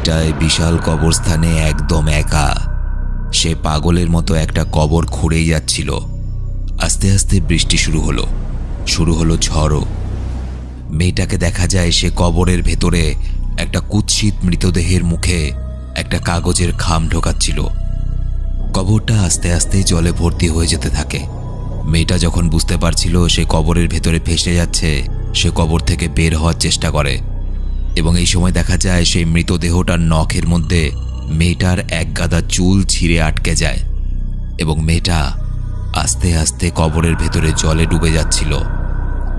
মেয়েটায় বিশাল কবরস্থানে একদম একা। সে পাগলের মতো একটা কবর খুঁড়েই যাচ্ছিল। আস্তে আস্তে বৃষ্টি শুরু হলো ঝড়ও। মেয়েটাকে দেখা যায় সে কবরের ভেতরে একটা কুৎসিত মৃতদেহের মুখে একটা কাগজের খাম ঢোকাচ্ছিল। কবরটা আস্তে আস্তে জলে ভর্তি হয়ে যেতে থাকে। মেয়েটা যখন বুঝতে পারছিল সে কবরের ভেতরে ফেসে যাচ্ছে, সে কবর থেকে বের হওয়ার চেষ্টা করে এবং এই সময় দেখা যায় সেই মৃতদেহটার নখের মধ্যে মেয়েটার এক গাদা চুল ছিঁড়ে আটকে যায় এবং মেয়েটা আস্তে আস্তে কবরের ভেতরে জলে ডুবে যাচ্ছিল।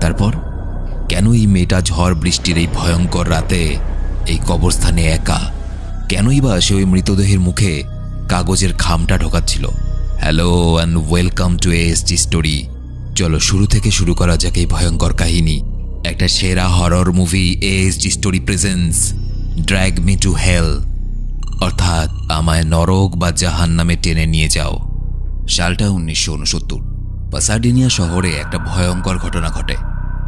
তারপর কেন এই মেয়েটা ঝড় বৃষ্টির এই ভয়ঙ্কর রাতে এই কবরস্থানে একা? কেনই বা সে ওই মৃতদেহের মুখে কাগজের খামটা ঢোকাচ্ছিল? Hello and welcome to ASG story. চলো শুরু থেকে শুরু করা যাক এই ভয়ঙ্কর কাহিনী। একটা সেরা horror movie ASG story presents drag me to hell, অর্থাৎ আমায় নরক বা জাহান্নামে টেনে নিয়ে যাও। সালটা 1969। পাসাডিনিয়া শহরে একটা ভয়ঙ্কর ঘটনা ঘটে।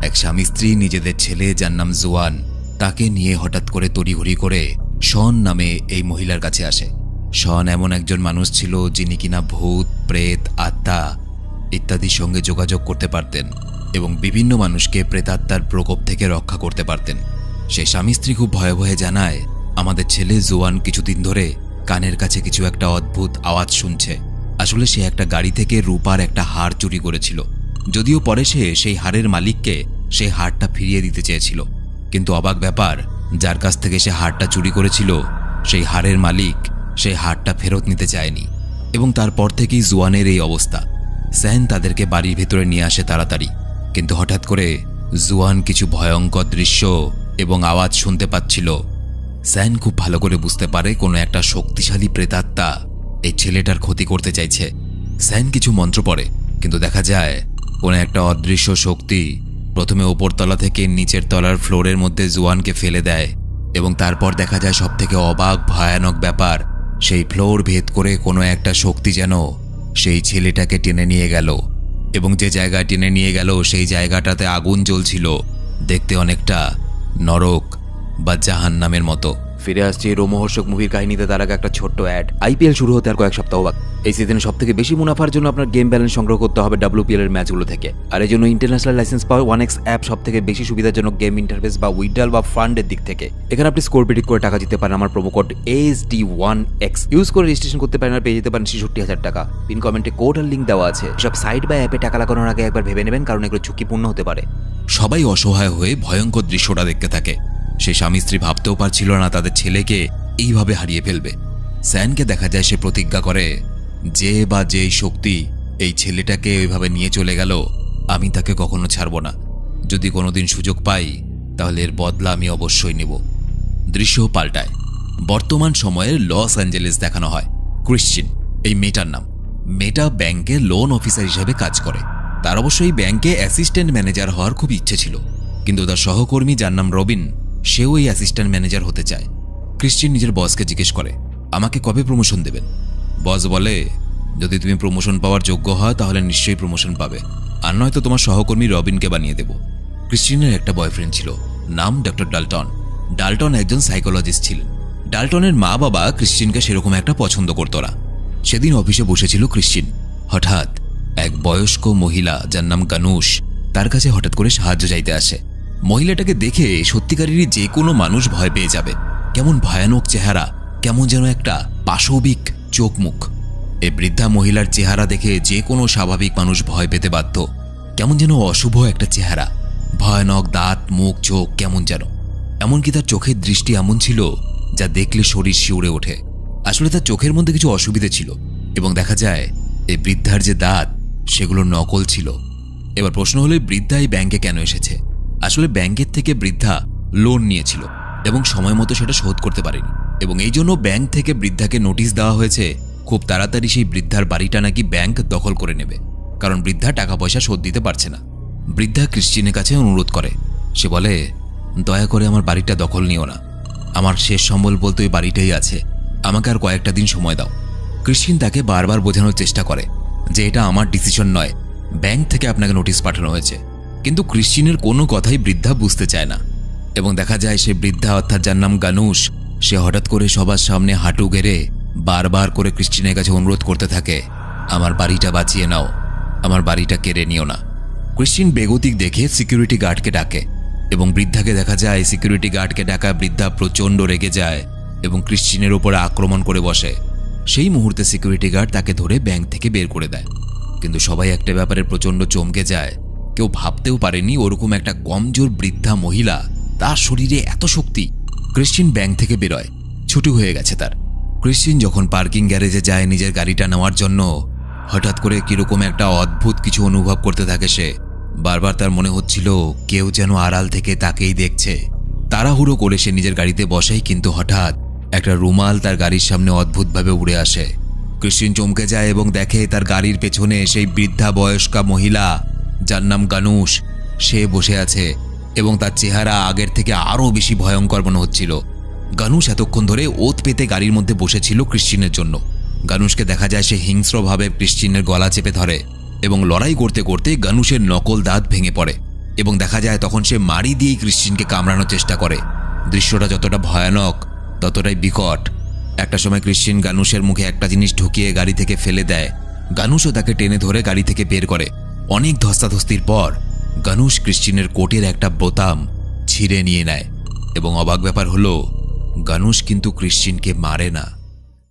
এক স্বামী স্ত্রী নিজেদের ছেলে, যার নাম জোয়ান, তাকে নিয়ে হঠাৎ করে তড়িঘড়ি করে শন নামে এই মহিলার কাছে আসে। শন এমন একজন মানুষ ছিল যিনি কিনা ভূত, প্রেত, আত্মা ইত্যাদির সঙ্গে যোগাযোগ করতে পারতেন এবং বিভিন্ন মানুষকে প্রেতাত্মার প্রকোপ থেকে রক্ষা করতে পারতেন। সে স্বামী স্ত্রী খুব ভয়ে ভয়ে জানায়, আমাদের ছেলে জোয়ান কিছুদিন ধরে কানের কাছে কিছু একটা অদ্ভুত আওয়াজ শুনছে। আসলে সে একটা গাড়ি থেকে রূপার একটা হার চুরি করেছিল, যদিও পরে সে সেই হারের মালিককে সেই হারটা ফিরিয়ে দিতে চেয়েছিল। কিন্তু অবাক ব্যাপার, যার কাছ থেকে সে হারটা চুরি করেছিল সেই হারের মালিক সেই হারটা ফেরত নিতে চায়নি এবং তারপর থেকেই জোয়ানের এই অবস্থা। স্যান তাদেরকে বাড়ির ভেতরে নিয়ে আসে তাড়াতাড়ি, কিন্তু হঠাৎ করে জোয়ান কিছু ভয়ঙ্কর দৃশ্য এবং আওয়াজ শুনতে পাচ্ছিল। স্যান খুব ভালো করে বুঝতে পারে কোনো একটা শক্তিশালী প্রেতাত্মা এই ছেলেটার ক্ষতি করতে চাইছে। স্যান কিছু মন্ত্র পড়ে, কিন্তু দেখা যায় কোনো একটা অদৃশ্য শক্তি প্রথমে ওপরতলা থেকে নিচের তলার ফ্লোরের মধ্যে জোয়ানকে ফেলে দেয় এবং তারপর দেখা যায় সবথেকে অবাক ভয়ানক ব্যাপার, সেই ফ্লোর ভেদ করে কোনো একটা শক্তি যেন সেই ছেলেটাকে টেনে নিয়ে গেল এবং যে জায়গায় টেনে নিয়ে গেল সেই জায়গাটাতে আগুন জ্বলছিল। দেখতে অনেকটা নরক বা জাহান্নামের মতো। ফিরে আসছে রোমহর্ষক মুভির কাহিনীতে। তার আগে একটা ছোট্ট অ্যাড। IPL শুরু হতে আর কয়েক সপ্তাহ বাকি। এই সিজনে সবথেকে বেশি মুনাফার জন্য আপনার গেম ব্যালেন্স সংগ্রহ করতে হবে WPL এর ম্যাচগুলো থেকে। আর এই জন্য ইন্টারন্যাশনাল লাইসেন্স পাওয়া 1x অ্যাপ সবথেকে বেশি সুবিধাজনক গেম ইন্টারফেস বা উইথড্রল বা ফান্ডের দিক থেকে। এখানে আপনি স্কোর প্রেডিক্ট করে টাকা জিততে পারেন আমার প্রোমো কোড ASD1X ইউজ করে রেজিস্ট্রেশন করতে পারেন আর পেয়ে যেতে পারেন 66,000 টাকা। পিন কমেন্টে কোড আর লিঙ্ক দেওয়া আছে। সব সাইট বা অ্যাপে টাকা লাগানোর আগে একবার ভেবে নেবেন, কারণ এগুলো ঝুঁকিপূর্ণ হতে পারে। সবাই অসহায় হয়ে ভয়ঙ্কর দৃশ্যটা দেখতে থাকে। সে স্বামী স্ত্রী ভাবতেও পারছিল না তাদের ছেলেকে এইভাবে হারিয়ে ফেলবে। স্যানকে দেখা যায় সে প্রতিজ্ঞা করে, যে বা যেই শক্তি এই ছেলেটাকে ওইভাবে নিয়ে চলে গেল আমি তাকে কখনো ছাড়ব না। যদি কোনোদিন সুযোগ পাই তাহলে এর বদলা আমি অবশ্যই নেব। দৃশ্য পাল্টায়। বর্তমান সময়ের লস অ্যাঞ্জেলেস দেখানো হয়। ক্রিশ্চিন এই মেয়েটার নাম। মেয়েটা ব্যাংকে লোন অফিসার হিসেবে কাজ করে। তার অবশ্যই ব্যাংকে অ্যাসিস্ট্যান্ট ম্যানেজার হওয়ার খুব ইচ্ছে ছিল, কিন্তু তার সহকর্মী যার নাম রবিন, সেও এই অ্যাসিস্ট্যান্ট ম্যানেজার হতে চায়। ক্রিশ্চিন নিজের বসকে জিজ্ঞেস করে, আমাকে কবে প্রমোশন দেবেন? বস বলে, যদি তুমি প্রমোশন পাওয়ার যোগ্য হয় তাহলে নিশ্চয়ই প্রমোশন পাবে, আর নয়তো তোমার সহকর্মী রবিনকে বানিয়ে দেব। ক্রিশ্চিনের একটা বয়ফ্রেন্ড ছিল, নাম ডক্টর ডাল্টন। ডাল্টন একজন সাইকোলজিস্ট ছিলেন। ডাল্টনের মা বাবা ক্রিশ্চিনকে সেরকম একটা পছন্দ করত না। সেদিন অফিসে বসেছিল ক্রিশ্চিন। হঠাৎ এক বয়স্ক মহিলা যার নাম গানুষ তার কাছে হঠাৎ করে সাহায্য চাইতে আসে। মহিলাটাকে দেখে সত্যিকারেরই যে কোনো মানুষ ভয় পেয়ে যাবে। কেমন ভয়ানক চেহারা, কেমন যেন একটা পাশবিক চোখ মুখ। এই বৃদ্ধা মহিলার চেহারা দেখে যে কোনো স্বাভাবিক মানুষ ভয় পেতে বাধ্য। কেমন যেন অশুভ একটা চেহারা, ভয়ানক দাঁত, মুখ, চোখ কেমন যেন। এমনকি তার চোখের দৃষ্টি এমন ছিল যা দেখলে শরীর শিউরে ওঠে। আসলে তার চোখের মধ্যে কিছু অসুবিধে ছিল এবং দেখা যায় এই বৃদ্ধার যে দাঁত সেগুলো নকল ছিল। এবার প্রশ্ন হলো, বৃদ্ধা এই ব্যাংকে কেন এসেছে? আসলে ব্যাংকের থেকে বৃদ্ধা লোন নিয়েছিল এবং সময় মতো সেটা শোধ করতে পারেনি এবং এই জন্য ব্যাংক থেকে বৃদ্ধাকে নোটিশ দেওয়া হয়েছে খুব তাড়াতাড়ি সেই বৃদ্ধার বাড়িটা নাকি ব্যাংক দখল করে নেবে, কারণ বৃদ্ধা টাকা পয়সা শোধ দিতে পারছে না। বৃদ্ধা ক্রিশ্চিনের কাছে অনুরোধ করে। সে বলে, দয়া করে আমার বাড়িটা দখল নিও না, আমার শেষ সম্বল বলতে ওই বাড়িটাই আছে, আমাকে আর কয়েকটা দিন সময় দাও। ক্রিশ্চিন তাকে বারবার বোঝানোর চেষ্টা করে যে এটা আমার ডিসিশন নয়, ব্যাংক থেকে আপনাকে নোটিশ পাঠানো হয়েছে। কিন্তু ক্রিশ্চিনের কোনো কথাই বৃদ্ধা বুঝতে চায় না এবং দেখা যায় সে বৃদ্ধা, অর্থাৎ যার নাম গানুষ, সে হঠাৎ করে সবার সামনে হাঁটু গেড়ে বারবার করে ক্রিস্টিনের কাছে অনুরোধ করতে থাকে, আমার বাড়িটা বাঁচিয়ে নাও, আমার বাড়িটা কেড়ে নিও না। ক্রিস্টিন বেগতিক দেখে সিকিউরিটি গার্ডকে ডাকে এবং বৃদ্ধাকে দেখা যায় সিকিউরিটি গার্ডকে ডাকা বৃদ্ধা প্রচণ্ড রেগে যায় এবং ক্রিস্টিনের ওপরে আক্রমণ করে বসে। সেই মুহূর্তে সিকিউরিটি গার্ড তাকে ধরে ব্যাংক থেকে বের করে দেয়। কিন্তু সবাই একটা ব্যাপারে প্রচণ্ড চমকে যায়। কেউ ভাবতেও পারেনি ওরকম একটা কমজোর বৃদ্ধা মহিলা, তার শরীরে এত শক্তি। ক্রিস্টিন ব্যাংক থেকে বেরোয়, ছুটি হয়ে গেছে তার। ক্রিস্টিন যখন পার্কিং গ্যারেজে যায় নিজের গাড়িটা নেওয়ার জন্য, হঠাৎ করে কিরকম একটা অদ্ভুত কিছু অনুভব করতে থাকে সে। বারবার তার মনে হচ্ছিল কেউ যেন আড়াল থেকে তাকেই দেখছে। তাড়াহুড়ো করে সে নিজের গাড়িতে বসেই, কিন্তু হঠাৎ একটা রুমাল তার গাড়ির সামনে অদ্ভুতভাবে উড়ে আসে। ক্রিস্টিন চমকে যায় এবং দেখে তার গাড়ির পেছনে সেই বৃদ্ধা বয়স্কা মহিলা, যার নাম গানুশ, সে বসে আছে এবং তার চেহারা আগের থেকে আরও বেশি ভয়ঙ্কর মনে হচ্ছিল। গানুশ এতক্ষণ ধরে ওত পেতে গাড়ির মধ্যে বসেছিল ক্রিস্টিনের জন্য। গানুশকে দেখা যায় সে হিংস্রভাবে ক্রিস্টিনের গলা চেপে ধরে এবং লড়াই করতে করতে গানুশের নকল দাঁত ভেঙে পড়ে এবং দেখা যায় তখন সে মারি দিয়েই ক্রিস্টিনকে কামড়ানোর চেষ্টা করে। দৃশ্যটা যতটা ভয়ানক ততটাই বিকট। একটা সময় ক্রিস্টিন গানুশের মুখে একটা জিনিস ঢুকিয়ে গাড়ি থেকে ফেলে দেয়। গানুশও তাকে টেনে ধরে গাড়ি থেকে বের করে। অনেক ধস্তাধস্তির পর গানুশ ক্রিস্টিনের কোটের একটা বোতাম ছিঁড়ে নিয়ে নেয় এবং অবাক ব্যাপার হলো, গানুশ কিন্তু ক্রিস্টিনকে মারে না।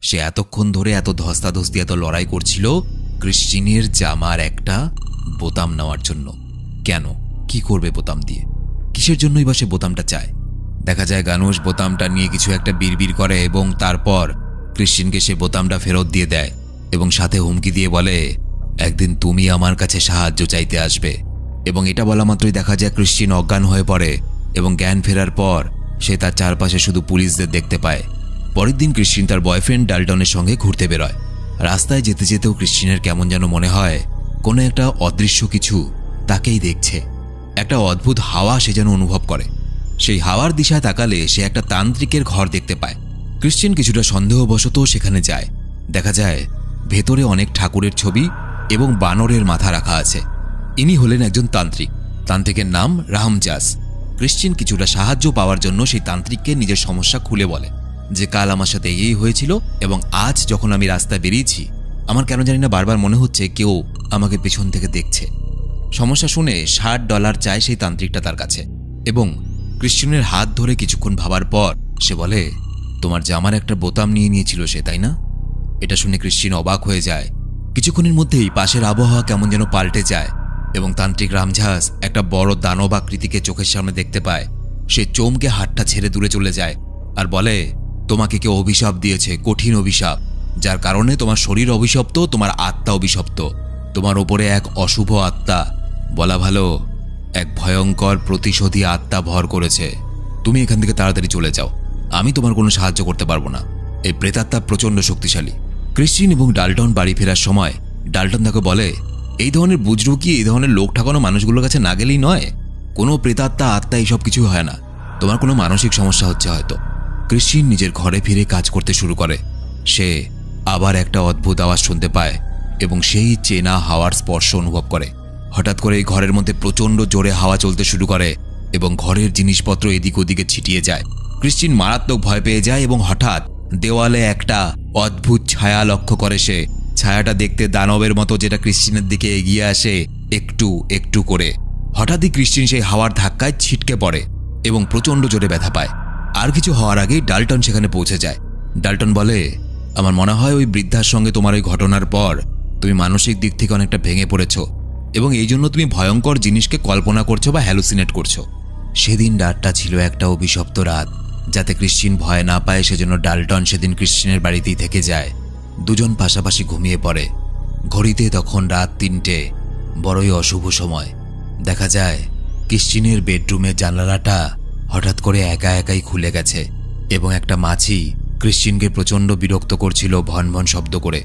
সে এতক্ষণ ধরে এত ধস্তাধস্তি, এত লড়াই করছিল ক্রিস্টিনের জামার একটা বোতাম নেওয়ার জন্য। কেন, কি করবে বোতাম দিয়ে? কিসের জন্যই বা সে বোতামটা চায়? দেখা যায় গানুশ বোতামটা নিয়ে কিছু একটা বিড়বিড় করে এবং তারপর ক্রিস্টিনকে সে বোতামটা ফেরত দিয়ে দেয় এবং সাথে হুমকি দিয়ে বলে, একদিন তুমি আমার কাছে সাহায্য চাইতে আসবে। এবং এটা বলা মাত্রই দেখা যায় ক্রিস্টিন অজ্ঞান হয়ে পড়ে এবং জ্ঞান ফেরার পর সে তার চারপাশে শুধু পুলিশদের দেখতে পায়। পরের দিন ক্রিস্টিন তার বয়ফ্রেন্ড ডাল্টনের সঙ্গে ঘুরতে বেরোয়। রাস্তায় যেতে যেতেও ক্রিস্টিনের কেমন যেন মনে হয় কোনো একটা অদৃশ্য কিছু তাকেই দেখছে। একটা অদ্ভুত হাওয়া সে যেন অনুভব করে। সেই হাওয়ার দিশায় তাকালে সে একটা তান্ত্রিকের ঘর দেখতে পায়। ক্রিস্টিন কিছুটা সন্দেহবশত সেখানে যায়। দেখা যায় ভেতরে অনেক ঠাকুরের ছবি এবং বানরের মাথা রাখা আছে। ইনি হলেন একজন তান্ত্রিক। তান্ত্রিকের নাম রাহমজাস। ক্রিস্টিন কিছুটা সাহায্য পাওয়ার জন্য সেই তান্ত্রিককে নিজের সমস্যা খুলে বলে যে কাল আমার সাথে এই হয়েছিল এবং আজ যখন আমি রাস্তায় বেরিয়েছি আমার কেন জানি না বারবার মনে হচ্ছে কেউ আমাকে পেছন থেকে দেখছে। সমস্যা শুনে $60 চায় সেই তান্ত্রিকটা তার কাছে এবং ক্রিস্টিনের হাত ধরে কিছুক্ষণ ভাবার পর সে বলে, তোমার জামার একটা বোতাম নিয়ে নিয়েছিল সে, তাই না? এটা শুনে ক্রিস্টিন অবাক হয়ে যায়। কিছুক্ষণের মধ্যেই পাশের আবহাওয়া কেমন যেন পাল্টে যায় এবং তান্ত্রিক রামঝাস একটা বড় দানব আকৃতিকে চোখের সামনে দেখতে পায়। সে চমকে হাতটা ছেড়ে দূরে চলে যায় আর বলে, তোমাকে কেউ অভিশাপ দিয়েছে, কঠিন অভিশাপ, যার কারণে তোমার শরীর অভিশপ্ত, তোমার আত্মা অভিশপ্ত। তোমার ওপরে এক অশুভ আত্মা, বলা ভালো এক ভয়ঙ্কর প্রতিশোধী আত্মা ভর করেছে। তুমি এখান থেকে তাড়াতাড়ি চলে যাও, আমি তোমার কোনো সাহায্য করতে পারবো না। এই প্রেতাত্মা প্রচণ্ড শক্তিশালী। ক্রিস্টিন এবং ডাল্টন বাড়ি ফেরার সময় ডাল্টন তাকে বলে, এই ধরনের বুজরুকি, এই ধরনের লোক ঠাকানো মানুষগুলোর কাছে না গেলেই নয়। কোনো প্রেতাত্মা আত্মা এইসব কিছু হয় না, তোমার কোনো মানসিক সমস্যা হচ্ছে হয়তো। ক্রিস্টিন নিজের ঘরে ফিরে কাজ করতে শুরু করে। সে আবার একটা অদ্ভুত আওয়াজ শুনতে পায় এবং সেই চেনা হাওয়ার স্পর্শ অনুভব করে। হঠাৎ করে এই ঘরের মধ্যে প্রচণ্ড জোরে হাওয়া চলতে শুরু করে এবং ঘরের জিনিসপত্র এদিক ওদিকে ছিটিয়ে যায়। ক্রিস্টিন মারাত্মক ভয় পেয়ে যায় এবং হঠাৎ দেওয়ালে একটা অদ্ভুত ছায়া লক্ষ্য করে সে। ছায়াটা দেখতে দানবের মতো, যেটা ক্রিস্টিনের দিকে এগিয়ে আসে একটু একটু করে। হঠাৎই ক্রিস্টিন সেই হাওয়ার ধাক্কায় ছিটকে পড়ে এবং প্রচণ্ড জোরে ব্যথা পায়। আর কিছু হওয়ার আগেই ডাল্টন সেখানে পৌঁছে যায়। ডাল্টন বলে, আমার মনে হয় ওই বৃদ্ধার সঙ্গে তোমার ওই ঘটনার পর তুমি মানসিক দিক থেকে অনেকটা ভেঙে পড়েছো এবং এই জন্য তুমি ভয়ঙ্কর জিনিসকে কল্পনা করছো বা হ্যালুসিনেট করছো। সেদিন রাতটা ছিল একটা অভিশপ্ত রাত। যাতে ক্রিস্টিন ভয় না পায় সেজন্য ডাল্টন সেদিন ক্রিস্টিনের বাড়িতেই থেকে যায়। দুজন পাশাপাশি ঘুমিয়ে পড়ে। ঘড়িতে তখন রাত 3টে, বড়ই অশুভ সময়। দেখা যায় ক্রিস্টিনের বেডরুমের জানালাটা হঠাৎ করে একা একাই খুলে গেছে এবং একটা মাছি ক্রিস্টিনকে প্রচণ্ড বিরক্ত করছিল ভন ভন শব্দ করে।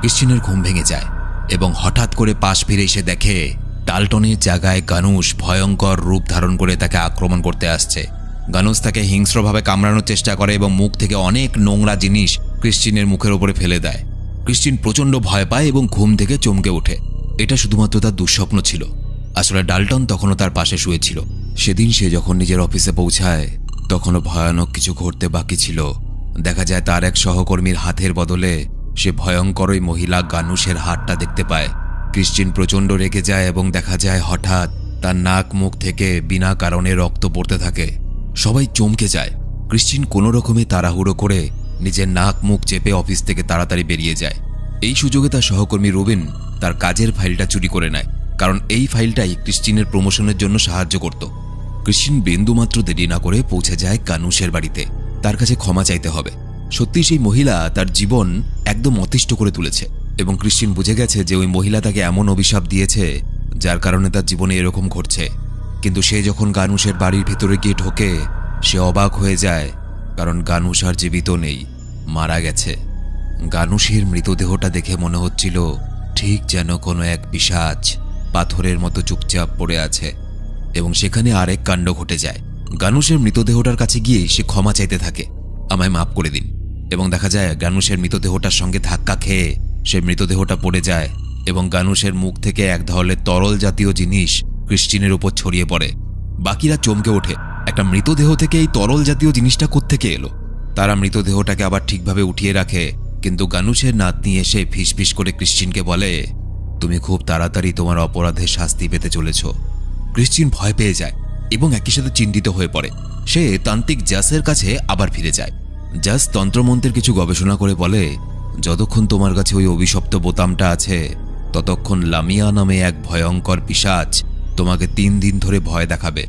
ক্রিস্টিনের ঘুম ভেঙে যায় এবং হঠাৎ করে পাশ ফিরে এসে দেখে ডাল্টনের জায়গায় গানুশ ভয়ঙ্কর রূপ ধারণ করে তাকে আক্রমণ করতে আসছে। গানুশ তাকে হিংস্রভাবে কামড়ানোর চেষ্টা করে এবং মুখ থেকে অনেক নোংরা জিনিস ক্রিস্টিনের মুখের ওপরে ফেলে দেয়। ক্রিস্টিন প্রচণ্ড ভয় পায় এবং ঘুম থেকে চমকে ওঠে। এটা শুধুমাত্র তার দুঃস্বপ্ন ছিল। আসলে ডাল্টন তখনও তার পাশে শুয়েছিল। সেদিন সে যখন নিজের অফিসে পৌঁছায় তখনও ভয়ানক কিছু ঘটতে বাকি ছিল। দেখা যায় তার এক সহকর্মীর হাতের বদলে সে ভয়ঙ্কর ওই মহিলা গানুশের হাতটা দেখতে পায়। ক্রিশ্চিন প্রচণ্ড রেগে যায় এবং দেখা যায় হঠাৎ তার নাক মুখ থেকে বিনা কারণে রক্ত পড়তে থাকে। সবাই চমকে যায়। ক্রিশ্চিন কোনো রকমে তাড়াহুড়ো করে নিজের নাক মুখ চেপে অফিস থেকে তাড়াতাড়ি বেরিয়ে যায়। এই সুযোগে তার সহকর্মী রুবিন তার কাজের ফাইলটা চুরি করে নেয়, কারণ এই ফাইলটাই ক্রিশ্চিনের প্রমোশনের জন্য সাহায্য করত। ক্রিশ্চিন বিন্দুমাত্র দেরি না করে পৌঁছে যায় গানুশের বাড়িতে। তার কাছে ক্ষমা চাইতে হবে। সত্যি সেই মহিলা তার জীবন একদম অতিষ্ঠ করে তুলেছে এবং ক্রিশ্চিন বুঝে গেছে যে ওই মহিলা তাকে এমন অভিশাপ দিয়েছে যার কারণে তার জীবনে এরকম ঘটছে। কিন্তু সে যখন গানুশের বাড়ির ভেতরে গিয়ে ঢোকে সে অবাক হয়ে যায়, কারণ গানুশ আর জীবিত নেই, মারা গেছে। গানুশের মৃতদেহটা দেখে মনে হচ্ছিল ঠিক যেন কোনো এক পিশাচ পাথরের মতো চুপচাপ পড়ে আছে। এবং সেখানে আরেক কাণ্ড ঘটে যায়। গানুশের মৃতদেহটার কাছে গিয়ে সে ক্ষমা চাইতে থাকে, আমায় মাফ করে দিন। এবং দেখা যায় গানুশের মৃতদেহটার সঙ্গে ধাক্কা খেয়ে সে মৃতদেহটা পড়ে যায় এবং গানুশের মুখ থেকে এক ধরনের তরল জাতীয় জিনিস ক্রিশ্চিনের উপর ছড়িয়ে পড়ে। বাকিরা চমকে ওঠে, একটা মৃতদেহ থেকে এই তরল জাতীয় জিনিসটা কোত্থেকে এলো। তারা মৃতদেহটাকে আবার ঠিকভাবে উঠিয়ে রাখে, কিন্তু গানুশের নাতনি এসে ফিসফিস করে ক্রিশ্চিনকে বলে, তুমি খুব তাড়াতাড়ি তোমার অপরাধের শাস্তি পেতে চলেছ। ক্রিশ্চিন ভয় পেয়ে যায় এবং একই সাথে চিন্তিত হয়ে পড়ে। সে তান্ত্রিক জাসের কাছে আবার ফিরে যায়। জাস তন্ত্রমন্ত্রের কিছু গবেষণা করে বলে, যতক্ষণ তোমার কাছে ওই অভিশপ্ত বোতামটা আছে ততক্ষণ লামিয়া নামে এক ভয়ঙ্কর পিশাচ তোমাকে 3 দিন ধরে ভয় দেখাবে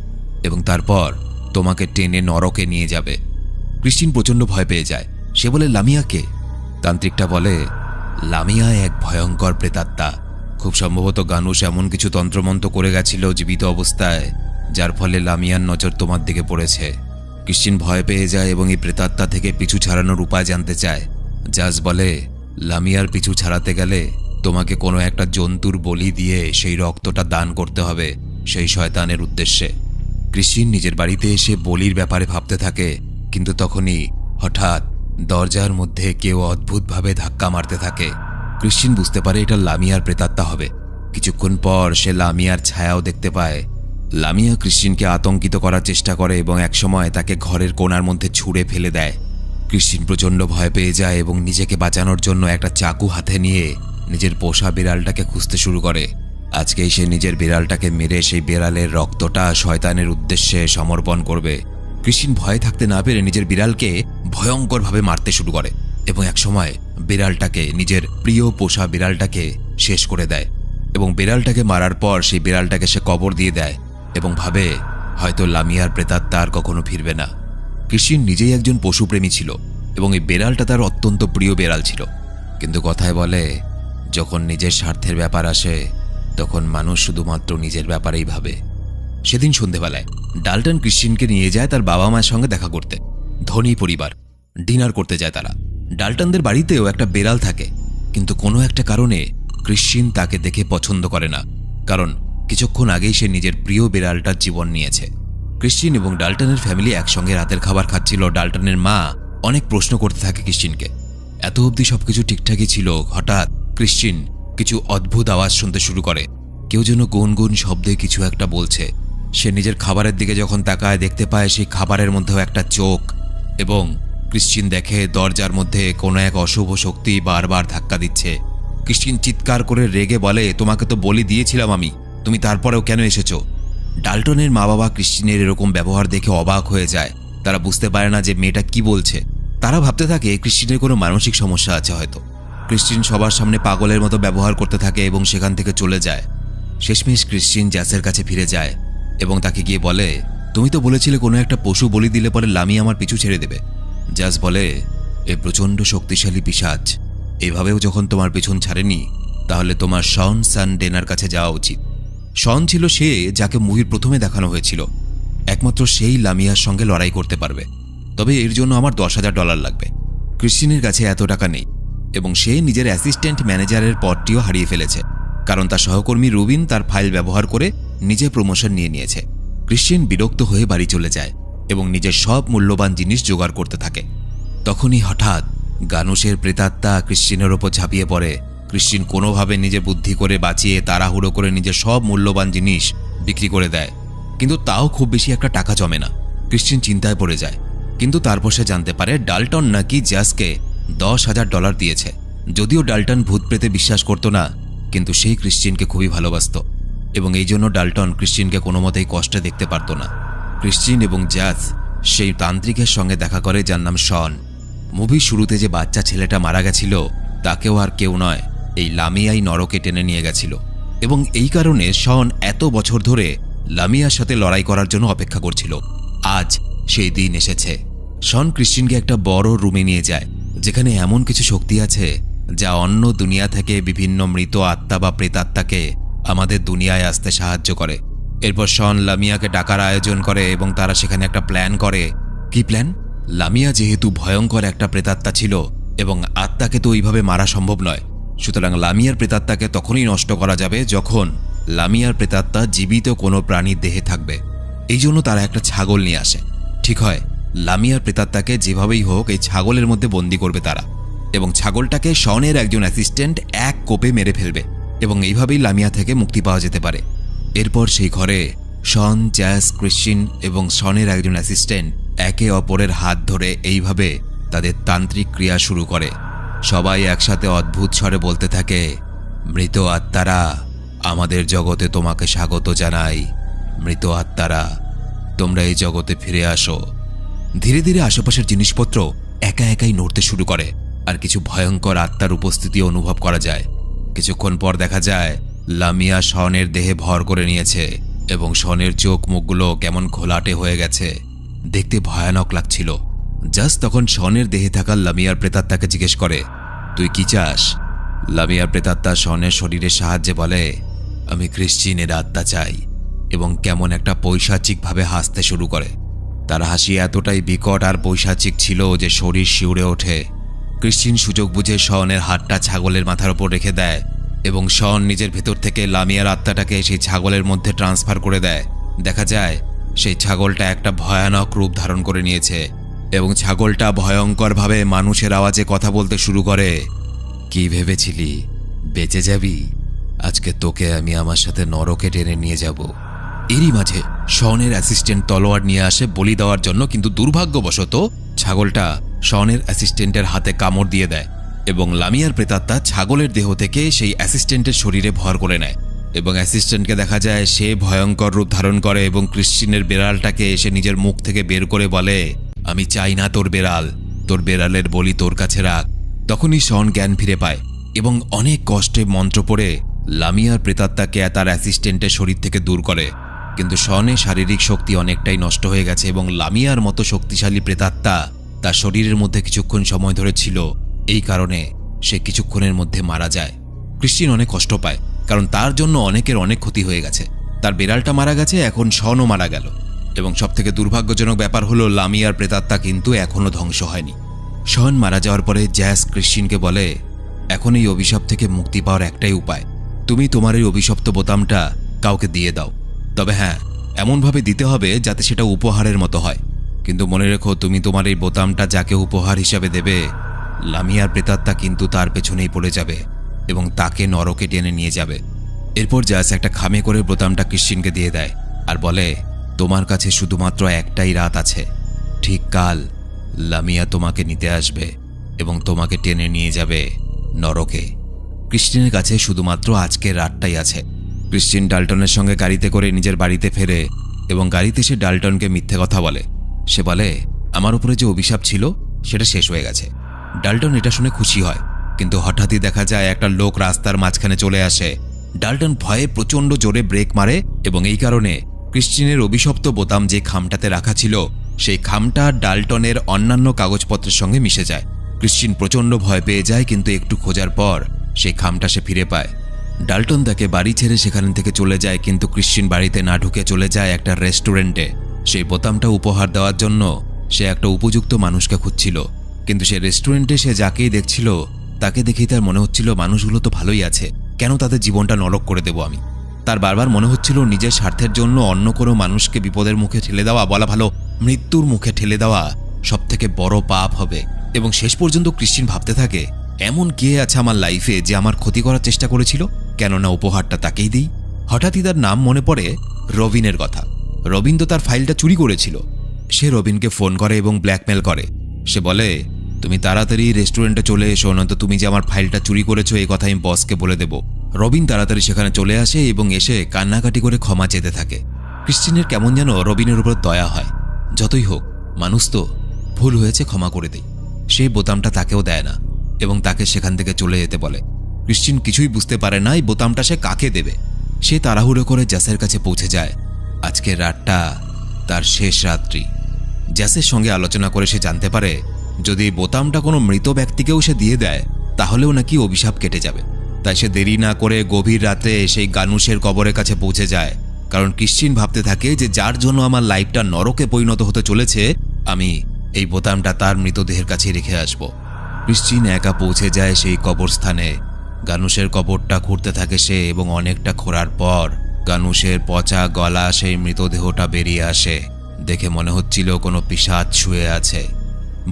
এবং তারপর তোমাকে টেনে নরকে নিয়ে যাবে। ক্রিশ্চিন প্রচণ্ড ভয় পেয়ে যায়। সে বলে, লামিয়াকে? তান্ত্রিকটা বলে, লামিয়া এক ভয়ঙ্কর প্রেতাত্মা। খুব সম্ভবত গানুশ এমন কিছু তন্ত্রমন্ত্র করে গেছিল জীবিত অবস্থায়, যার ফলে লামিয়ার নজর তোমার দিকে পড়েছে। ক্রিশ্চিন ভয় পেয়ে যায় এবং এই প্রেতাত্মা থেকে পিছু ছাড়ানোর উপায় জানতে চায়। জাজ বলে, লামিয়ার পিছু ছাড়াতে গেলে তোমাকে কোনো একটা জন্তুর বলি দিয়ে সেই রক্তটা দান করতে হবে সেই শয়তানের উদ্দেশ্যে। ক্রিশ্চিন নিজের বাড়িতে এসে বলির ব্যাপারে ভাবতে থাকে, কিন্তু তখনই হঠাৎ দরজার মধ্যে কেউ অদ্ভুতভাবে ধাক্কা মারতে থাকে। ক্রিশ্চিন বুঝতে পারে এটা লামিয়ার প্রেতাত্মা হবে। কিছুক্ষণ পর সে লামিয়ার ছায়াও দেখতে পায়। লামিয়া ক্রিশ্চিনকে আতঙ্কিত করার চেষ্টা করে এবং একসময় তাকে ঘরের কোণার মধ্যে ছুঁড়ে ফেলে দেয়। ক্রিশ্চিন প্রচণ্ড ভয় পেয়ে যায় এবং নিজেকে বাঁচানোর জন্য একটা চাকু হাতে নিয়ে নিজের পোষা বিড়ালটাকে খুঁজতে শুরু করে। আজকেই সে নিজের বিড়ালটাকে মেরে সেই বিড়ালের রক্তটা শয়তানের উদ্দেশ্যে সমর্পণ করবে। ক্রিশ্চিন ভয়ে থাকতে না পেরে নিজের বিড়ালকে ভয়ঙ্করভাবে মারতে শুরু করে এবং একসময় বিড়ালটাকে, নিজের প্রিয় পোষা বিড়ালটাকে শেষ করে দেয়। এবং বিড়ালটাকে মারার পর সেই বিড়ালটাকে সে কবর দিয়ে দেয় এবং ভাবে হয়তো লামিয়ার প্রেতাত্মা আর কখনো ফিরবে না। ক্রিশ্চিন নিজেই একজন পশুপ্রেমী ছিল এবং এই বিড়ালটা তার অত্যন্ত প্রিয় বিড়াল ছিল। কিন্তু কথায় বলে, যখন নিজের স্বার্থের ব্যাপার আসে তখন মানুষ শুধুমাত্র নিজের ব্যাপারেই ভাবে। সেদিন সন্ধেবেলায় ডাল্টন ক্রিশ্চিনকে নিয়ে যায় তার বাবা মায়ের সঙ্গে দেখা করতে। ধনী পরিবার, ডিনার করতে যায় তারা। ডাল্টনদের বাড়িতেও একটা বিড়াল থাকে, কিন্তু কোনো একটা কারণে ক্রিশ্চিন তাকে দেখে পছন্দ করে না, কারণ কিছুক্ষণ আগেই সে নিজের প্রিয় বিড়ালটার জীবন নিয়েছে। ক্রিশ্চিন এবং ডাল্টনের ফ্যামিলি একসঙ্গে রাতের খাবার খাচ্ছিল। ডাল্টনের মা অনেক প্রশ্ন করতে থাকে ক্রিশ্চিনকে। এত অবধি সবকিছু ঠিকঠাকই ছিল। হঠাৎ ক্রিশ্চিন কিছু অদ্ভুত আওয়াজ শুনতে শুরু করে। কেউ যেন গুনগুন শব্দে কিছু একটা বলছে। সে নিজের খাবারের দিকে যখন তাকায় দেখতে পায় সেই খাবারের মধ্যেও একটা চোখ, এবং ক্রিশ্চিন দেখে দরজার মধ্যে কোনো এক অশুভ শক্তি বারবার ধাক্কা দিচ্ছে। ক্রিশ্চিন চিৎকার করে রেগে বলে, তোমাকে তো বলি দিয়েছিলাম আমি, তুমি তারপরেও কেন এসেছো? ডাল্টনের মা বাবা ক্রিশ্চিনের এরকম ব্যবহার দেখে অবাক হয়ে যায়। তারা বুঝতে পারে না যে মেয়েটা কি বলছে। তারা ভাবতে থাকে ক্রিশ্চিনের কোনো মানসিক সমস্যা আছে হয়তো। ক্রিশ্চিন সবার সামনে পাগলের মতো ব্যবহার করতে থাকে এবং সেখান থেকে চলে যায়। শেষমেশ ক্রিশ্চিন জাসের কাছে ফিরে যায় এবং তাকে গিয়ে বলে, তুমি তো বলেছিলে কোনো একটা পশু বলি দিলে পরে লামি আমার পিছু ছেড়ে দেবে। জাস বলে, এ প্রচণ্ড শক্তিশালী পিশাচ, এভাবেও যখন তোমার পিছন ছাড়েনি তাহলে তোমার শন সান ডেনার কাছে যাওয়া উচিত। শন ছিল সে যাকে মুভির প্রথমে দেখানো হয়েছিল। একমাত্র সেই লামিয়ার সঙ্গে লড়াই করতে পারবে, তবে এর জন্য আমার $10,000 লাগবে। ক্রিশ্চিনের কাছে এত টাকা নেই এবং সে নিজের অ্যাসিস্ট্যান্ট ম্যানেজারের পদটিও হারিয়ে ফেলেছে, কারণ তার সহকর্মী রুবিন তার ফাইল ব্যবহার করে নিজে প্রমোশন নিয়ে নিয়েছে। ক্রিশ্চিন বিরক্ত হয়ে বাড়ি চলে যায় এবং নিজের সব মূল্যবান জিনিস জোগাড় করতে থাকে। তখনই হঠাৎ গানুশের প্রেতাত্মা ক্রিশ্চিনের ওপর ঝাঁপিয়ে পড়ে। ক্রিশ্চিন কোনোভাবে নিজে বুদ্ধি করে বাঁচিয়ে তাড়াহুড়ো করে নিজের সব মূল্যবান জিনিস বিক্রি করে দেয়, কিন্তু তাও খুব বেশি একটা টাকা জমে না। ক্রিশ্চিন চিন্তায় পড়ে যায়। কিন্তু তারপর সে জানতে পারে ডাল্টন নাকি জ্যাসকে $10,000 দিয়েছে। যদিও ডাল্টন ভূত প্রেতে বিশ্বাস করত না, কিন্তু সেই ক্রিশ্চিয়ানকে খুবই ভালোবাসত এবং এই জন্য ডাল্টন ক্রিশ্চিয়ানকে কোনো মতেই কষ্টে দেখতে পারত না। ক্রিশ্চিয়ান এবং জ্যাস সেই তান্ত্রিকের সঙ্গে দেখা করে যার নাম শন। মুভির শুরুতে যে বাচ্চা ছেলেটা মারা গেছিল তাকেও আর কেউ নয়, এই লামিয়াই নরকে টেনে নিয়ে গেছিল এবং এই কারণে শন এত বছর ধরে লামিয়ার সাথে লড়াই করার জন্য অপেক্ষা করছিল। আজ সেই দিন এসেছে। শন ক্রিশ্চিয়ানকে একটা বড় রুমে নিয়ে যায়, যেখানে এমন কিছু শক্তি আছে যা অন্য দুনিয়া থেকে বিভিন্ন মৃত আত্মা বা প্রেতাত্মাকে আমাদের দুনিয়ায় আসতে সাহায্য করে। এরপর শন লামিয়াকে ডাকার আয়োজন করে এবং তারা সেখানে একটা প্ল্যান করে। কি প্ল্যান? লামিয়া যেহেতু ভয়ঙ্কর একটা প্রেতাত্মা ছিল এবং আত্মাকে তো ওইভাবে মারা সম্ভব নয়, সুতরাং লামিয়ার প্রেতাত্মাকে তখনই নষ্ট করা যাবে যখন লামিয়ার প্রেতাত্মা জীবিত কোনো প্রাণীর দেহে থাকবে। এই জন্য তারা একটা ছাগল নিয়ে আসে। ঠিক হয়, লামিয়ার প্রেতাত্মাকে যেভাবেই হোক এই ছাগলের মধ্যে বন্দি করবে তারা এবং ছাগলটাকে শনের একজন অ্যাসিস্ট্যান্ট এক কোপে মেরে ফেলবে এবং এইভাবেই লামিয়া থেকে মুক্তি পাওয়া যেতে পারে। এরপর সেই ঘরে শন, জ্যাস, ক্রিশ্চিয়ান এবং শনের একজন অ্যাসিস্ট্যান্ট একে অপরের হাত ধরে এইভাবে তাদের তান্ত্রিক ক্রিয়া শুরু করে। সবাই একসাথে অদ্ভুত স্বরে বলতে থাকে, মৃত আত্মারা, আমাদের জগতে তোমাকে স্বাগত জানাই। মৃত আত্মারা, তোমরা এই জগতে ফিরে আসো। ধীরে ধীরে আশেপাশের জিনিসপত্র একা একাই নড়তে শুরু করে আর কিছু ভয়ঙ্কর আত্মার উপস্থিতি অনুভব করা যায়। কিছুক্ষণ পর দেখা যায় লামিয়া শনের দেহে ভর করে নিয়েছে এবং শনের চোখ মুখগুলো কেমন ঘোলাটে হয়ে গেছে, দেখতে ভয়ানক লাগছিল। জাস্ট তখন শনের দেহে থাকা লামিয়ার প্রেতাত্মাকে জিজ্ঞেস করে, তুই কি চাস? লামিয়ার প্রেতাত্মা শনের শরীরের সাহায্যে বলে, আমি ক্রিশ্চিয়ানের আত্মা চাই, এবং কেমন একটা পৈশাচিকভাবে হাসতে শুরু করে। তার হাসি এতটাই বিকট আর পৈশাচিক ছিল যে শরীর শিউরে ওঠে। ক্রিশ্চিয়ান সুযোগ বুঝে শনের হাতটা ছাগলের মাথার ওপর রেখে দেয় এবং শন নিজের ভেতর থেকে লামিয়ার আত্মাটাকে সেই ছাগলের মধ্যে ট্রান্সফার করে দেয়। দেখা যায় সেই ছাগলটা একটা ভয়ানক রূপ ধারণ করে নিয়েছে এবং ছাগলটা ভয়ঙ্করভাবে মানুষের আওয়াজে কথা বলতে শুরু করে। কি ভেবেছিলি বেঁচে যাবি? আজকে তোকে আমি আমার সাথে নরকে টেনে নিয়ে যাব। এরই মাঝে শনের অ্যাসিস্ট্যান্ট তলোয়ার নিয়ে আসে বলি দেওয়ার জন্য, কিন্তু দুর্ভাগ্যবশত ছাগলটা শনের অ্যাসিস্ট্যান্টের হাতে কামড় দিয়ে দেয় এবং লামিয়ার প্রেতাত্মা ছাগলের দেহ থেকে সেই অ্যাসিস্ট্যান্টের শরীরে ভর করে নেয় এবং অ্যাসিস্ট্যান্টকে দেখা যায় সে ভয়ঙ্কর রূপ ধারণ করে এবং ক্রিশ্চিয়ানের বেড়ালটাকে এসে নিজের মুখ থেকে বের করে বলে, আমি চাই না তোর বেড়াল, তোর বেড়ালের বলি তোর কাছে রাখ। তখনই শন জ্ঞান ফিরে পায় এবং অনেক কষ্টে মন্ত্র পড়ে লামিয়ার প্রেতাত্মাকে তার অ্যাসিস্ট্যান্টের শরীর থেকে দূর করে। কিন্তু শনের শারীরিক শক্তি অনেকটাই নষ্ট হয়ে গেছে এবং লামিয়ার মতো শক্তিশালী প্রেতাত্মা তার শরীরের মধ্যে কিছুক্ষণ সময় ধরে ছিল। এই কারণে সে কিছুক্ষণের মধ্যে মারা যায়। ক্রিশ্চিয়ান অনেক কষ্ট পায়, কারণ তার জন্য অনেকের অনেক ক্ষতি হয়ে গেছে। তার বেড়ালটা মারা গেছে, এখন শনও মারা গেল এবং সবথেকে দুর্ভাগ্যজনক ব্যাপার হলো লামিয়ার প্রেতাত্মা কিন্তু এখনও ধ্বংস হয়নি। শন মারা যাওয়ার পরে জ্যাস ক্রিশ্চিয়ানকে বলে, এখন এই অভিশাপ থেকে মুক্তি পাওয়ার একটাই উপায়, তুমি তোমার এই অভিশপ্ত বোতামটা কাউকে দিয়ে দাও। তবে হ্যাঁ, এমনভাবে দিতে হবে যাতে সেটা উপহারের মতো হয়। কিন্তু মনে রেখো, তুমি তোমার এই বোতামটা যাকে উপহার হিসাবে দেবে, লামিয়ার প্রেতাত্মা কিন্তু তার পেছনেই পড়ে যাবে এবং তাকে নরকে টেনে নিয়ে যাবে। এরপর জ্যাস একটা খামে করে বোতামটা ক্রিশ্চিয়ানকে দিয়ে দেয় আর বলে, তোমার কাছে শুধুমাত্র একটাই রাত আছে। ঠিক কাল লামিয়া তোমাকে নিতে আসবে এবং তোমাকে টেনে নিয়ে যাবে নরকে। ক্রিশ্চিয়ানের কাছে শুধুমাত্র আজকের রাতটাই আছে। ক্রিশ্চিয়ান ডাল্টনের সঙ্গে গাড়িতে করে নিজের বাড়িতে ফেরে এবং গাড়িতে সে ডাল্টনকে মিথ্যে কথা বলে। সে বলে, আমার উপরে যে অভিশাপ ছিল সেটা শেষ হয়ে গেছে। ডাল্টন এটা শুনে খুশি হয়, কিন্তু হঠাৎই দেখা যায় একটা লোক রাস্তার মাঝখানে চলে আসে। ডাল্টন ভয়ে প্রচণ্ড জোরে ব্রেক মারে এবং এই কারণে ক্রিশ্চিয়ানের অভিশপ্ত বোতাম যে খামটাতে রাখা ছিল সেই খামটা ডাল্টনের অন্যান্য কাগজপত্রের সঙ্গে মিশে যায়। ক্রিশ্চিয়ান প্রচণ্ড ভয় পেয়ে যায়, কিন্তু একটু খোঁজার পর সেই খামটা সে ফিরে পায়। ডাল্টন তাকে বাড়ি ছেড়ে সেখান থেকে চলে যায়, কিন্তু ক্রিশ্চিয়ান বাড়িতে না ঢুকে চলে যায় একটা রেস্টুরেন্টে। সেই বোতামটা উপহার দেওয়ার জন্য সে একটা উপযুক্ত মানুষকে খুঁজছিল, কিন্তু সে রেস্টুরেন্টে সে যাকেই দেখছিল তাকে দেখেই তার মনে হচ্ছিল মানুষগুলো তো ভালোই আছে, কেন তাদের জীবনটা নরক করে দেব আমি। তার বারবার মনে হচ্ছিল নিজের স্বার্থের জন্য অন্য কোনো মানুষকে বিপদের মুখে ঠেলে দেওয়া, বলা ভালো মৃত্যুর মুখে ঠেলে দেওয়া সবথেকে বড় পাপ হবে। এবং শেষ পর্যন্ত ক্রিশ্চিয়ান ভাবতে থাকে, এমন কে আছে আমার লাইফে যে আমার ক্ষতি করার চেষ্টা করেছিল, কেননা উপহারটা তাকেই দিই। হঠাৎই তার নাম মনে পড়ে রবিনের কথা। রবিন তো তার ফাইলটা চুরি করেছিল সে রবিনকে ফোন করে এবং ব্ল্যাকমেল করে। সে বলে, তুমি তাড়াতাড়ি রেস্টুরেন্টে চলে এসো, নয়তো তুমি যে আমার ফাইলটা চুরি করেছো এই কথা আমি বসকে বলে দেব। রবিন তাড়াতাড়ি সেখানে চলে আসে এবং এসে কান্নাকাটি করে ক্ষমা চেতে থাকে। ক্রিস্টিনের কেমন যেন রবিনের উপর দয়া হয়। যতই হোক, মানুষ তো, ভুল হয়েছে, ক্ষমা করে দেয়। সেই বোতামটা তাকেও দেয় না এবং তাকে সেখান থেকে চলে যেতে বলে। ক্রিস্টিন কিছুই বুঝতে পারে না এই বোতামটা সে কাকে দেবে। সে তাড়াহুড়ো করে জ্যাসের কাছে পৌঁছে যায়। আজকের রাতটা তার শেষ রাত্রি। জ্যাসের সঙ্গে আলোচনা করে সে জানতে পারে যদি বোতামটা কোনো মৃত ব্যক্তিকেও সে দিয়ে দেয় তাহলেও নাকি অভিশাপ কেটে যাবে। তাই সে দেরি না করে গভীর রাতে সেই গানুশের কবরের কাছে পৌঁছে যায়। কারণ ক্রিস্টিন ভাবতে থাকে যে যার জন্য আমার লাইফটা নরকে পরিণত হতে চলেছে, আমি এই বোতামটা তার মৃতদেহের কাছে রেখে আসব। ক্রিস্টিন একা পৌঁছে যায় সেই কবরস্থানে। গানুশের কবরটা খুঁড়তে থাকে সে এবং অনেকটা খোঁড়ার পর গানুশের পচা গলা সেই মৃতদেহটা বেরিয়ে আসে। দেখে মনে হচ্ছিল কোনো পিশাচ শুয়ে আছে।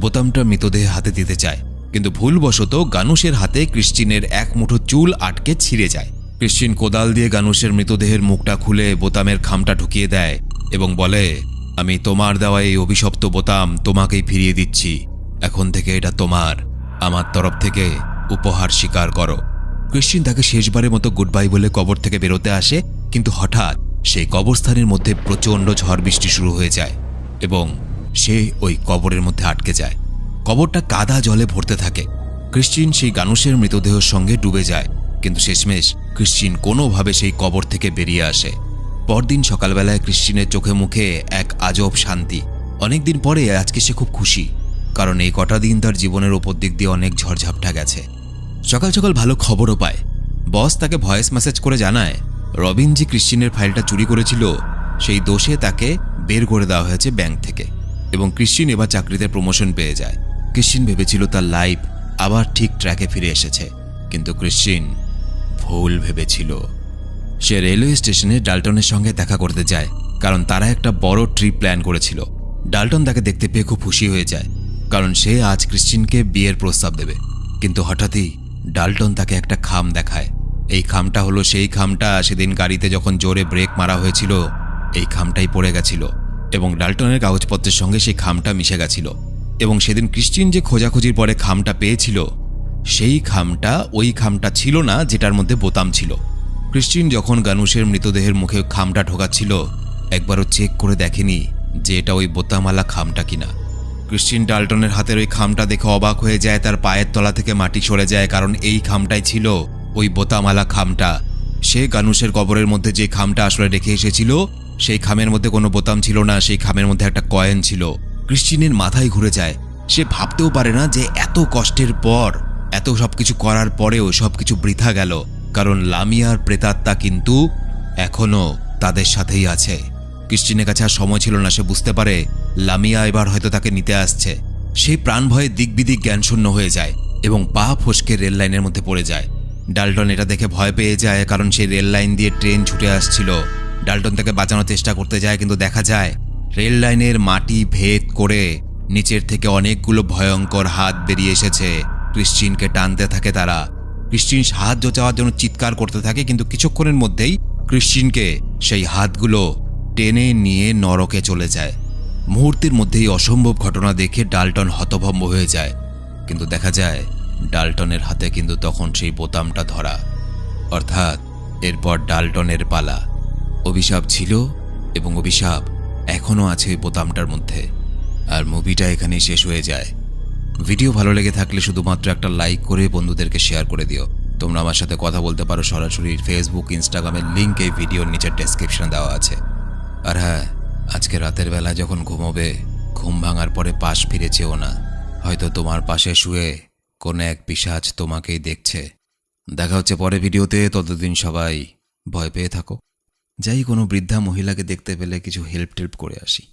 বোতামটা মৃতদেহে হাতে দিতে চায়, কিন্তু ভুলবশত গানুশের হাতে ক্রিস্টিনের এক মুঠো চুল আটকে ছিঁড়ে যায়। ক্রিস্টিন কোদাল দিয়ে গানুশের মৃতদেহের মুখটা খুলে বোতামের খামটা ঢুকিয়ে দেয় এবং বলে, আমি তোমার দেওয়া এই অভিশপ্ত বোতাম তোমাকেই ফিরিয়ে দিচ্ছি। এখন থেকে এটা তোমার। আমার তরফ থেকে উপহার স্বীকার করো। ক্রিস্টিন তাকে শেষবারের মতো গুড বাই বলে কবর থেকে বেরোতে আসে, কিন্তু হঠাৎ সেই কবরস্থানের মধ্যে প্রচণ্ড ঝড় বৃষ্টি শুরু হয়ে যায় এবং সে ওই কবরের মধ্যে আটকে যায়। কবরটা কাদা জলে ভরতে থাকে। ক্রিস্টিন সেই গানুশের মৃতদেহের সঙ্গে ডুবে যায়, কিন্তু শেষমেশ ক্রিস্টিন কোনোভাবে সেই কবর থেকে বেরিয়ে আসে। পরদিন সকালবেলায় ক্রিস্টিনের চোখে মুখে এক আজব শান্তি। অনেকদিন পরে আজকে সে খুব খুশি, কারণ এই কটা দিন তার জীবনের ওপর দিক দিয়ে অনেক ঝড়ঝাপটা গেছে। সকাল সকাল ভালো খবরও পায়। বস তাকে ভয়েস মেসেজ করে জানায় রবিন যে ক্রিস্টিনের ফাইলটা চুরি করেছিল সেই দোষে তাকে বের করে দেওয়া হয়েছে ব্যাংক থেকে এবং ক্রিস্টিন এবার চাকরিতে প্রমোশন পেয়ে যায়। ক্রিস্টিন ভেবেছিল তার লাইফ আবার ঠিক ট্র্যাকে ফিরে এসেছে, কিন্তু ক্রিস্টিন ভুল ভেবেছিল। সে রেলওয়ে স্টেশনে ডাল্টনের সঙ্গে দেখা করতে যায়, কারণ তারা একটা বড় ট্রিপ প্ল্যান করেছিল। ডাল্টন তাকে দেখতে পেয়ে খুব খুশি হয়ে যায়, কারণ সে আজ ক্রিস্টিনকে বিয়ের প্রস্তাব দেবে। কিন্তু হঠাৎই ডাল্টন তাকে একটা খাম দেখায়। এই খামটা হলো সেই খামটা সেদিন গাড়িতে যখন জোরে ব্রেক মারা হয়েছিল এই খামটাই পড়ে গেছিল এবং ডাল্টনের কাগজপত্রের সঙ্গে সেই খামটা মিশে গেছিল। এবং সেদিন ক্রিস্টিন যে খোঁজাখুঁজির পরে খামটা পেয়েছিল সেই খামটা ওই খামটা ছিল না যেটার মধ্যে বোতাম ছিল। ক্রিস্টিন যখন গানুশের মৃতদেহের মুখে খামটা ঢোকাচ্ছিল একবারও চেক করে দেখেনি যে এটা ওই বোতামালা খামটা কিনা। ক্রিস্টিন ডাল্টনের হাতের ওই খামটা দেখে অবাক হয়ে যায়, তার পায়ের তলা থেকে মাটি সরে যায়, কারণ এই খামটাই ছিল ওই বোতামালা খামটা। সে গানুশের কবরের মধ্যে যে খামটা আসলে রেখে এসেছিল সেই খামের মধ্যে কোনো বোতাম ছিল না, সেই খামের মধ্যে একটা কয়েন ছিল। ক্রিস্টিনের মাথায় ঘুরে যায়। সে ভাবতেও পারে না যে এত কষ্টের পর, এত সবকিছু করার পরেও সবকিছু বৃথা গেল, কারণ লামিয়ার প্রেতাত্মা কিন্তু এখনো তাদের সাথেই আছে। ক্রিস্টিনের কাছে আর সময় ছিল না। সে বুঝতে পারে লামিয়া এবার হয়তো তাকে নিতে আসছে। সেই প্রাণ ভয়ে দিকবিদিক জ্ঞানশূন্য হয়ে যায় এবং পা ফসকে রেল লাইনের মধ্যে পড়ে যায়। ডাল্টন এটা দেখে ভয় পেয়ে যায়, কারণ সেই রেল লাইন দিয়ে ট্রেন ছুটে আসছিল। ডাল্টন তাকে বাঁচানোর চেষ্টা করতে যায়, কিন্তু দেখা যায় রেল লাইনের মাটি ভেদ করে নিচের থেকে অনেকগুলো ভয়ঙ্কর হাত বেরিয়ে এসেছে। ক্রিস্টিনকে টানতে থাকে তারা। ক্রিস্টিন সাহায্য চাওয়ার জন্য চিৎকার করতে থাকে, কিন্তু কিছুক্ষণের মধ্যেই ক্রিস্টিনকে সেই হাতগুলো টেনে নিয়ে নরকে চলে যায়। মুহূর্তের মধ্যেই অসম্ভব ঘটনা দেখে ডাল্টন হতভম্ব হয়ে যায়, কিন্তু দেখা যায় ডাল্টনের হাতে কিন্তু তখন সেই বোতামটা ধরা। অর্থাৎ এরপর ডাল্টনের পালা। অভিশাপ ছিল এবং অভিশাপ এখনও আছে ওই বোতামটার মধ্যে। আর মুভিটা এখানেই শেষ হয়ে যায়। ভিডিও ভালো লেগে থাকলে শুধুমাত্র একটা লাইক করে বন্ধুদেরকে শেয়ার করে দিও। তোমরা আমার সাথে কথা বলতে পারো সরাসরি। ফেসবুক, ইনস্টাগ্রামের লিঙ্ক এই ভিডিওর নিচের ডেসক্রিপশনে দেওয়া আছে। আর হ্যাঁ, আজকে রাতের বেলা যখন ঘুমোবে, ঘুম ভাঙার পরে পাশ ফিরে চেও না। হয়তো তোমার পাশে শুয়ে কোনো এক পিশাচ তোমাকেই দেখছে। দেখা হচ্ছে পরে ভিডিওতে। ততদিন সবাই ভয় পেয়ে থাকো। যাই কোনো বৃদ্ধা মহিলাকে দেখতে পেলে কিছু হেল্প টেল্প করে আসি।